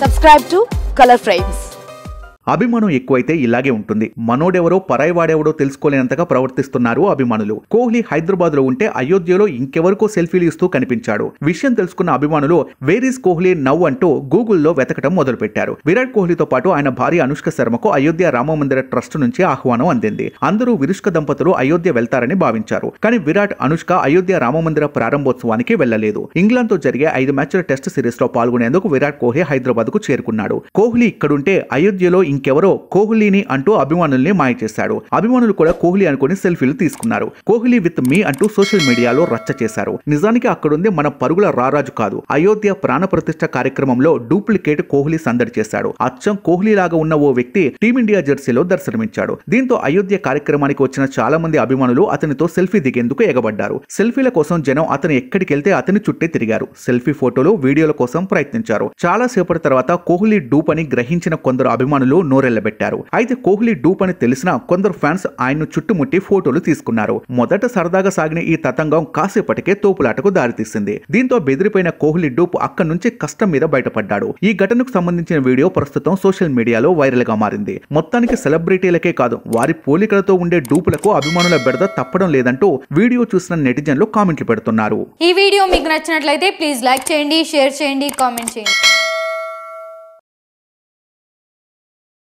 Subscribe to Color Frames. అభిమానం ఎక్కువైతే ఇలాగే ఉంటుంది. మనోడెవరో పరాయివాడెవడో తెలుసుకోలేనంతగా ప్రవర్తిస్తున్నారు అభిమానులు. కోహ్లీ హైదరాబాద్ లో ఉంటే అయోధ్యలో ఇంకెవరికో సెల్ఫీలు ఇస్తూ కనిపించాడు. విషయం తెలుసుకున్న అభిమానులు వేర్ ఈస్ కోహ్లీ నౌ అంటూ గూగుల్లో వెతకడం మొదలుపెట్టారు. విరాట్ కోహ్లీతో పాటు ఆయన భార్య అనుష్క శర్మకు అయోధ్య రామమందిర ట్రస్ట్ నుంచి ఆహ్వానం అందింది. అందరూ విరుష్క దంపతులు అయోధ్య వెళ్తారని భావించారు. కానీ విరాట్, అనుష్క అయోధ్య రామమందిర ప్రారంభోత్సవానికి వెళ్లలేదు. ఇంగ్లాండ్ తో జరిగే 5 మ్యాచ్ల టెస్ట్ సిరీస్ లో పాల్గొనేందుకు విరాట్ కోహ్లీ హైదరాబాద్ కు చేరుకున్నాడు. కోహ్లీ ఇక్కడుంటే అయోధ్యలో ఇంకెవరో కోహ్లీని అంటూ అభిమానుల్ని మాయ చేశాడు. అభిమానులు కూడా కోహ్లీ అనుకుని సెల్ఫీలు తీసుకున్నారు. కోహ్లీ విత్ మీ అంటూ సోషల్ మీడియాలో రచ్చ చేశారు. నిజానికి అక్కడుంది మన పరుగుల రారాజు కాదు. అయోధ్య ప్రాణ ప్రతిష్ఠ కార్యక్రమంలో డూప్లికేట్ కోహ్లీ సందడి చేశాడు. అచ్చం కోహ్లీ లాగా ఉన్న ఓ వ్యక్తి టీమిండియా జెర్సీలో దర్శనమిచ్చాడు. దీంతో అయోధ్య కార్యక్రమానికి వచ్చిన చాలా మంది అభిమానులు అతనితో సెల్ఫీ దిగేందుకు ఎగబడ్డారు. సెల్ఫీల కోసం జనం అతను ఎక్కడికెళ్తే అతని చుట్టే తిరిగారు. సెల్ఫీ ఫోటోలు, వీడియోల కోసం ప్రయత్నించారు. చాలా సేపటి తర్వాత కోహ్లీ డూప్ అని గ్రహించిన కొందరు అభిమానులు నోరెళ్లబెట్టారు. అయితే కోహ్లీ డూప్ అని తెలిసిన కొందరు ఫ్యాన్స్ ఆయన్ను చుట్టుముట్టి ఫోటోలు తీసుకున్నారు. మొదట సరదాగా సాగిన ఈ తతంగం కాసేపటికే తోపులాటకు దారితీసింది. దీంతో బెదిరిపోయిన కోహ్లీ డూప్ అక్కడి నుంచి కష్టం మీద బయటపడ్డాడు. ఈ ఘటనకు సంబంధించిన వీడియో ప్రస్తుతం సోషల్ మీడియాలో వైరల్ గా మారింది. మొత్తానికి సెలబ్రిటీలకే కాదు, వారి పోలికలతో ఉండే డూపులకు అభిమానుల బెడద తప్పడం లేదంటూ వీడియో చూసిన నెటిజన్లు కామెంట్లు పెడుతున్నారు. ఈ వీడియో మీకు నచ్చినట్లయితే ప్లీజ్ లైక్ చేయండి, షేర్ చేయండి, కామెంట్ చేయండి.